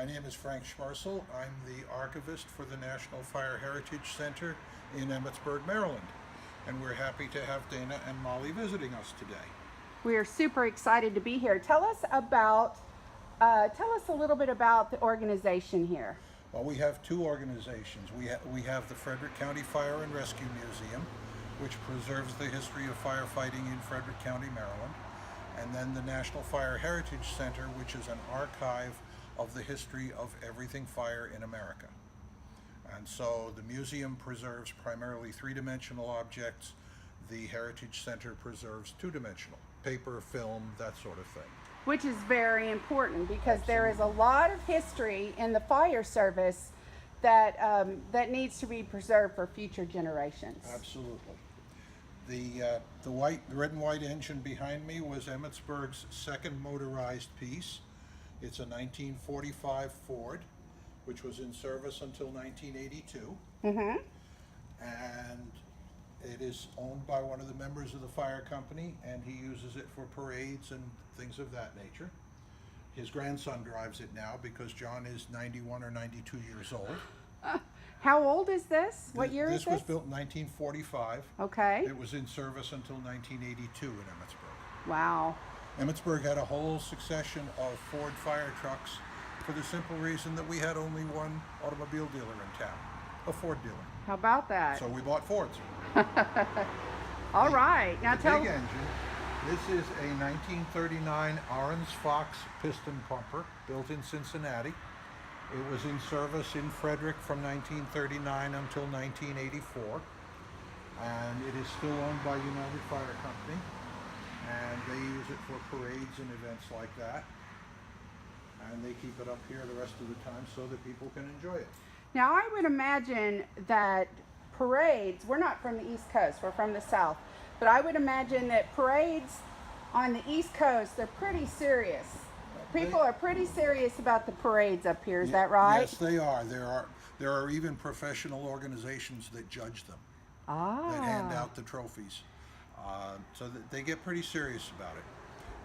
My name is Frank Schmersal. I'm the Archivist for the National Fire Heritage Center in Emmitsburg, Maryland. And we're happy to have Dana and Molly visiting us today. We are super excited to be here. Tell us a little bit about the organization here. Well, we have two organizations. We have the Frederick County Fire and Rescue Museum, which preserves the history of firefighting in Frederick County, Maryland. And then the National Fire Heritage Center, which is an archive of the history of everything fire in America. And so the museum preserves primarily three-dimensional objects. The Heritage Center preserves two-dimensional, paper, film, that sort of thing. Which is very important because Absolutely. there is a lot of history in the fire service that needs to be preserved for future generations. Absolutely. The red and white engine behind me was Emmitsburg's second motorized piece. It's a 1945 Ford, which was in service until 1982. Mm-hmm. And it is owned by one of the members of the fire company, and he uses it for parades and things of that nature. His grandson drives it now because John is 91 or 92 years old. How old is this? What year is this? This was built in 1945. Okay. It was in service until 1982 in Emmitsburg. Wow. Emmitsburg had a whole succession of Ford fire trucks for the simple reason that we had only one automobile dealer in town, a Ford dealer. How about that? So we bought Fords. All right. Now the tell. big engine. This is a 1939 Orange Fox piston pumper built in Cincinnati. It was in service in Frederick from 1939 until 1984. And it is still owned by United Fire Company. And they use it for parades and events like that. And they keep it up here the rest of the time so that people can enjoy it. Now I would imagine that parades, we're not from the East Coast, we're from the South, but I would imagine that parades on the East Coast, they're pretty serious. People are pretty serious about the parades up here, is that right? Yes, they are. There are even professional organizations that judge them, that hand out the trophies. So that they get pretty serious about it.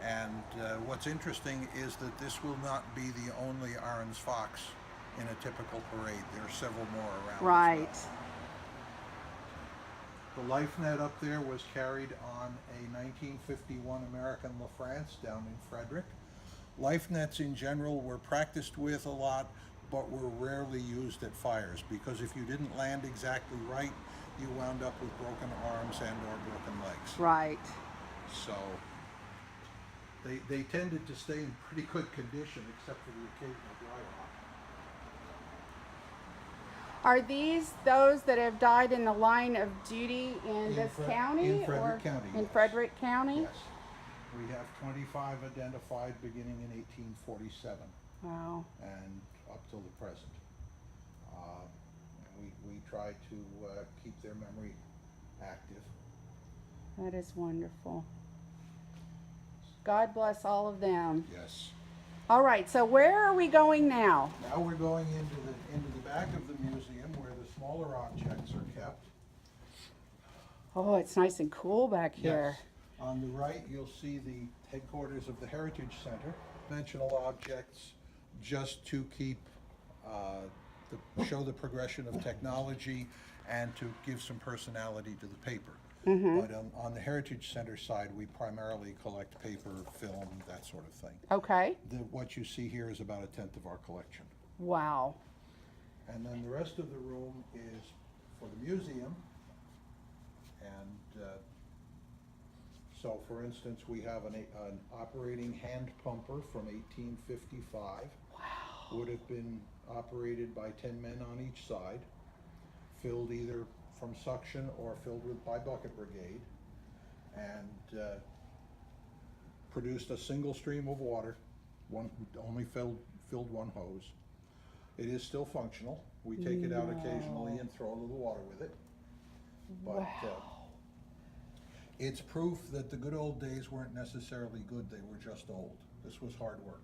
And what's interesting is that this will not be the only Orange Fox in a typical parade. There are several more around. Right. As well. The life net up there was carried on a 1951 American LaFrance down in Frederick. Life nets in general were practiced with a lot, but were rarely used at fires because if you didn't land exactly right, you wound up with broken arms and or broken legs. Right. So they tended to stay in pretty good condition except for the occasional dry rot. Are these those that have died in the line of duty in this county? In Frederick County, In yes. Frederick County? Yes. We have 25 identified beginning in 1847 Wow. and up till the present. We try to keep their memory active. That is wonderful. God bless all of them. Yes. All right, so where are we going now? Now we're going into the back of the museum where the smaller objects are kept. Oh, it's nice and cool back here. Yes. On the right, you'll see the headquarters of the Heritage Center. Dimensional objects just to keep, show the progression of technology and to give some personality to the paper. Mm-hmm. But on the Heritage Center side, we primarily collect paper, film, that sort of thing. Okay. What you see here is about 1/10 of our collection. Wow. And then the rest of the room is for the museum. And so, for instance, we have an operating hand pumper from 1855. Wow. Would have been operated by 10 men on each side, filled either from suction or filled by bucket brigade, and produced a single stream of water, only filled one hose. It is still functional. We take it out occasionally and throw a little water with it. But Wow. it's proof that the good old days weren't necessarily good, they were just old. This was hard work.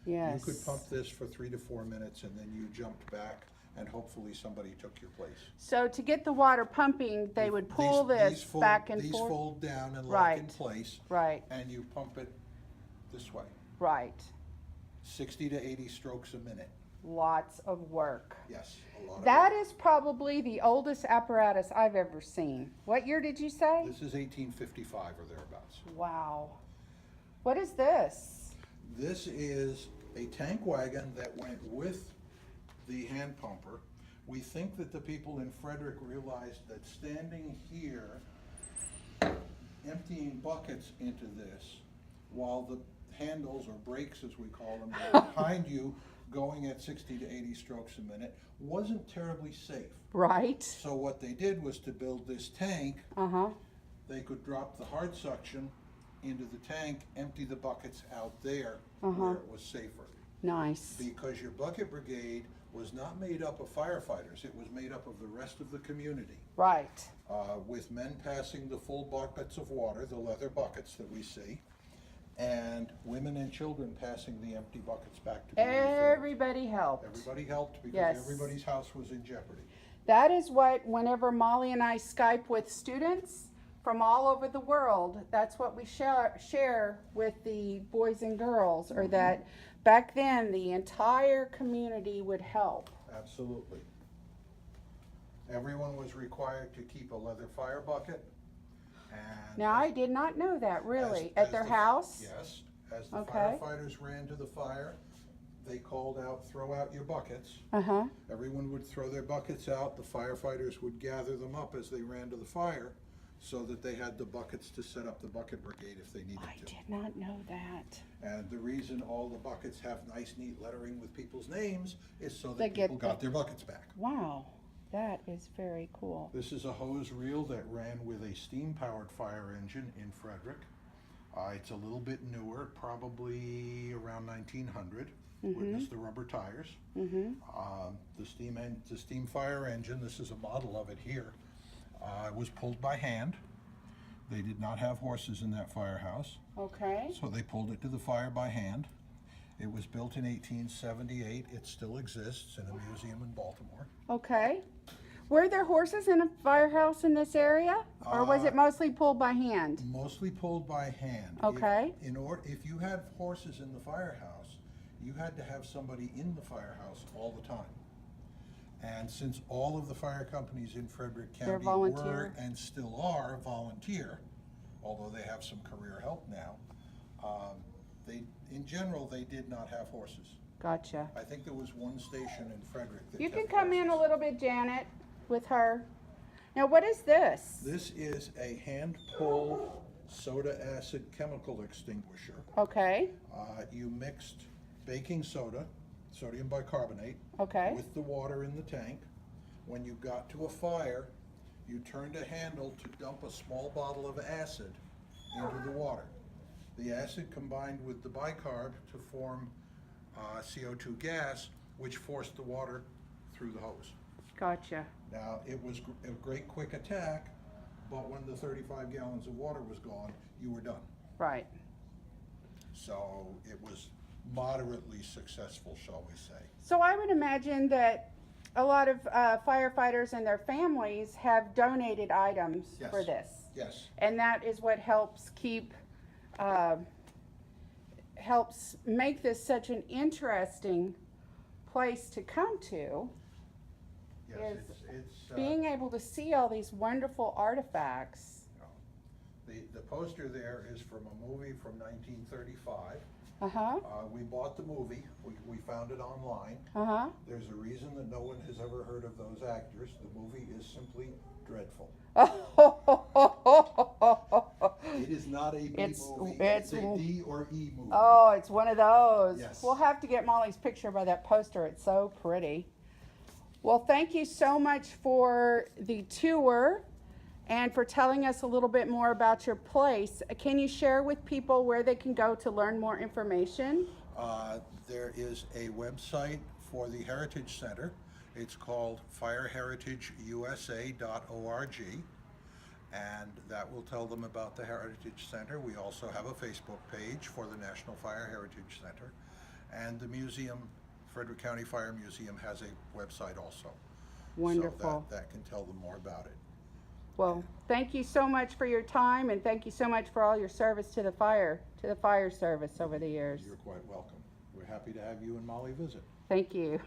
Yes. You could pump this for 3 to 4 minutes and then you jumped back and hopefully somebody took your place. So to get the water pumping, they would pull this back and These forth? fold down and lock in Right. place. Right. And you pump it this way. Right. 60 to 80 strokes a minute. Lots of work. Yes, a lot of That work. is probably the oldest apparatus I've ever seen. What year did you say? This is 1855 or thereabouts. Wow. What is this? This is a tank wagon that went with the hand pumper. We think that the people in Frederick realized that standing here, emptying buckets into this, while the handles, or brakes as we call them, were behind you going at 60 to 80 strokes a minute, wasn't terribly safe. Right. So what they did was to build this tank. Uh-huh. They could drop the hard suction into the tank, empty the buckets out there Uh-huh. where it was safer. Nice. Because your bucket brigade was not made up of firefighters, it was made up of the rest of the community, Right. with men passing the full buckets of water, the leather buckets that we see, and women and children passing the empty buckets back to be refilled. Everybody helped. Everybody helped because Yes. everybody's house was in jeopardy. That is what, whenever Molly and I Skype with students from all over the world, that's what we share with the boys and girls, or that back then the entire community would help. Absolutely. Everyone was required to keep a leather fire bucket, and Now, I did not know that, really. as At their the- house? Yes, as the Okay. firefighters ran to the fire, they called out, "Throw out your buckets." Uh-huh. Everyone would throw their buckets out, the firefighters would gather them up as they ran to the fire, so that they had the buckets to set up the bucket brigade if they needed I to. did not know that. And the reason all the buckets have nice, neat lettering with people's names is so They that get people got the- their buckets back. Wow. That is very cool. This is a hose reel that ran with a steam-powered fire engine in Frederick. It's a little bit newer, probably around 1900. Witness the rubber tires. The steam fire engine, this is a model of it here, was pulled by hand. They did not have horses in that firehouse, Okay. so they pulled it to the fire by hand. It was built in 1878. It still exists in a museum in Baltimore. Okay. Were there horses in a firehouse in this area? Or was it mostly pulled by hand? Mostly pulled by hand. Okay. If you had horses in the firehouse, you had to have somebody in the firehouse all the time. And since all of the fire companies in Frederick They're County volunteer. were and still are volunteer, although they have some career help now, in general, they did not have horses. Gotcha. I think there was one station in Frederick that You can kept come in a horses. little bit, Janet, with her. Now, what is this? This is a hand-pull soda acid chemical extinguisher. Okay. You mixed baking soda, sodium bicarbonate, Okay. with the water in the tank. When you got to a fire, you turned a handle to dump a small bottle of acid into the water. The acid combined with the bicarb to form CO2 gas, which forced the water through the hose. Gotcha. Now, it was a great quick attack, but when the 35 gallons of water was gone, you were done. Right. So it was moderately successful, shall we say. So I would imagine that a lot of firefighters and their families have donated items Yes. for this. Yes, And that is what helps helps make this such an interesting place to come to, yes, Is it's being able to see all these wonderful artifacts. the poster there is from a movie from 1935. Uh-huh, We bought the movie, we found it online. uh-huh. There's a reason that no one has ever heard of those actors. The movie is simply dreadful. It is not a B movie, it's a D or E movie. Oh, it's one of those. Yes. We'll have to get Molly's picture by that poster. It's so pretty. Well, thank you so much for the tour and for telling us a little bit more about your place. Can you share with people where they can go to learn more information? There is a website for the Heritage Center. It's called fireheritageusa.org, and that will tell them about the Heritage Center. We also have a Facebook page for the National Fire Heritage Center, and the museum, Frederick County Fire Museum, has a website also. Wonderful. So that can tell them more about it. Well, thank you so much for your time, and thank you so much for all your service to the fire service over the years. You're quite welcome. We're happy to have you and Molly visit. Thank you.